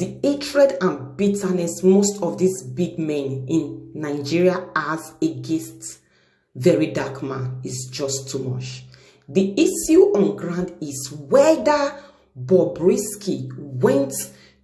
The hatred and bitterness most of these big men in Nigeria has against Verydarkman is just too much. The issue on ground is whether Bobrisky went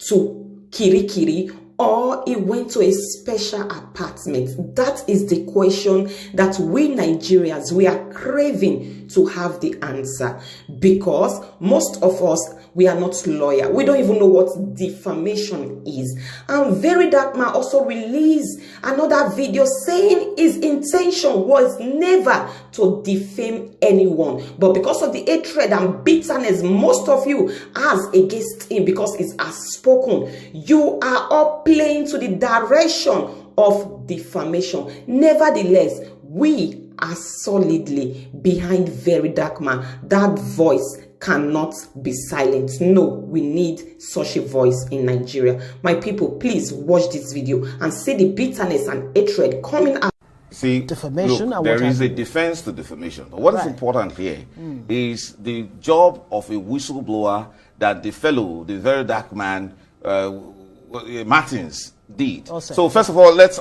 to Kirikiri or he went to a special apartment. That is the question that we Nigerians, we are craving to have the answer, because most of us, we are not lawyers. We don't even know what defamation is. And Verydarkman also released another video saying his intention was never to defame anyone. But because of the hatred and bitterness most of you has against him, because he has spoken, you are all playing to the direction of defamation. Nevertheless, we are solidly behind Verydarkman. That voice cannot be silent. No, we need such a voice in Nigeria. My people, please watch this video and see the bitterness and hatred coming out. See, defamation. Look, there is a defense to defamation. But what is important here is the job of a whistleblower that the fellow, the Verydarkman, Martins, did. Awesome. So first of all, let's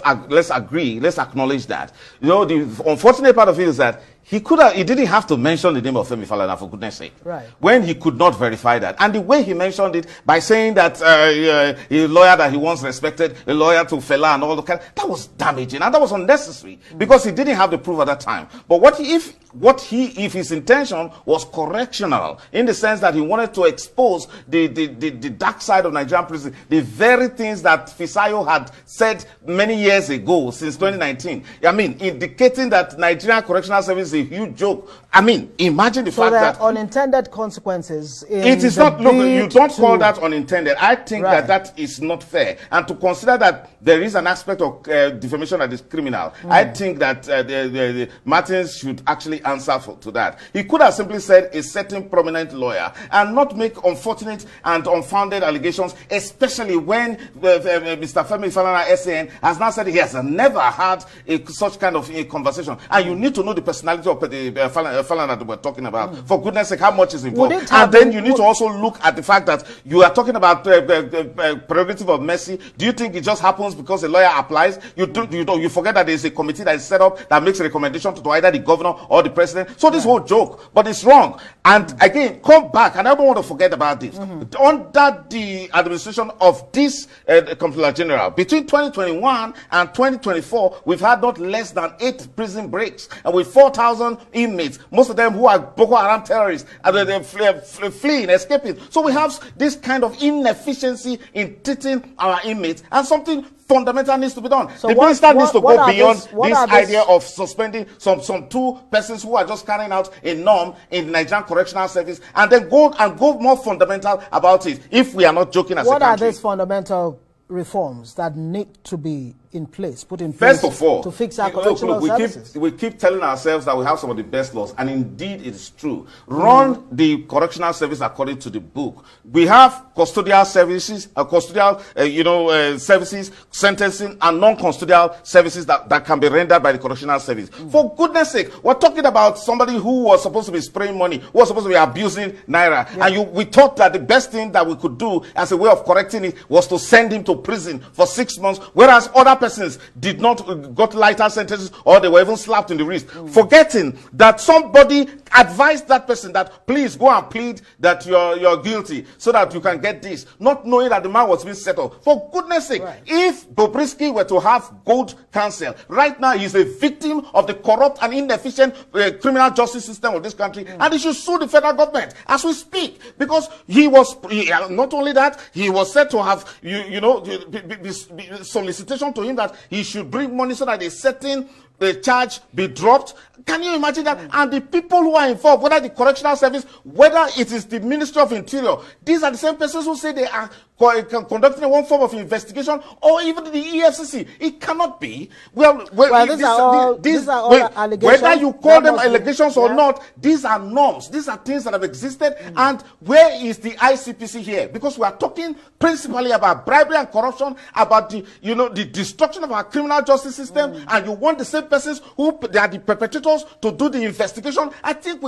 agree, let's acknowledge that. You know, the unfortunate part of it is that he didn't have to mention the name of Femi Falana, for goodness sake. Right. When he could not verify that. And the way he mentioned it, by saying that a lawyer that he once respected, a lawyer to Fela and all the kind, that was damaging and that was unnecessary because he didn't have the proof at that time. But if his intention was correctional, in the sense that he wanted to expose the dark side of Nigerian prison, the very things that Fisayo had said many years ago, since 2019, I mean, indicating that Nigerian Correctional Service is a huge joke. I mean, imagine the fact that unintended consequences. It is not. Look, you don't call that unintended. I think that is not fair. And to consider that there is an aspect of defamation that is criminal, I think that the Martins should actually answer to that. He could have simply said a certain prominent lawyer and not make unfortunate and unfounded allegations, especially when Mr. Femi Falana SAN has now said he has never had such kind of a conversation. And you need to know the personality of the Falana that we're talking about. For goodness sake, how much is involved? And then you need to also look at the fact that you are talking about prerogative of mercy. Do you think it just happens because a lawyer applies? You forget that there is a committee that is set up that makes a recommendation to either the governor or the president. So this whole joke, but it's wrong. And again, come back, and I don't want to forget about this. Under the administration of this Comptroller General, between 2021 and 2024, we've had not less than 8 prison breaks, and with 4,000 inmates, most of them who are Boko Haram terrorists, and they're fleeing, escaping. So we have this kind of inefficiency in treating our inmates, and something fundamental needs to be done. So the minister needs to go beyond this idea of suspending some 2 persons who are just carrying out a norm in the Nigerian Correctional Service, and then go more fundamental about it, if we are not joking as a country. What are these fundamental reforms that need to be put in place First of all, to fix our correctional services? We keep telling ourselves that we have some of the best laws, and indeed it is true. Run the correctional service according to the book. We have custodial services, services, sentencing, and non-custodial services that can be rendered by the correctional service. For goodness sake, we're talking about somebody who was supposed to be spraying money, who was supposed to be abusing Naira, and we thought that the best thing that we could do as a way of correcting it was to send him to prison for 6 months, whereas other persons did not got lighter sentences, or they were even slapped in the wrist, forgetting that somebody advised that person that please go and plead that you're guilty so that you can get this, not knowing that the man was being settled. For goodness sake, if Bobrisky were to have good counsel, right now he's a victim of the corrupt and inefficient criminal justice system of this country, and he should sue the federal government as we speak, because not only that, he was said to have solicitation to him that he should bring money so that a certain charge be dropped. Can you imagine that? And the people who are involved, whether the correctional service, whether it is the Ministry of Interior, these are the same persons who say they are conducting one form of investigation, or even the EFCC. It cannot be. These are all allegations. Whether you call them allegations or not, these are norms. These are things that have existed. And where is the ICPC here? Because we are talking principally about bribery and corruption, about the destruction of our criminal justice system, and you want the same persons who they are the perpetrators to do the investigation. I think we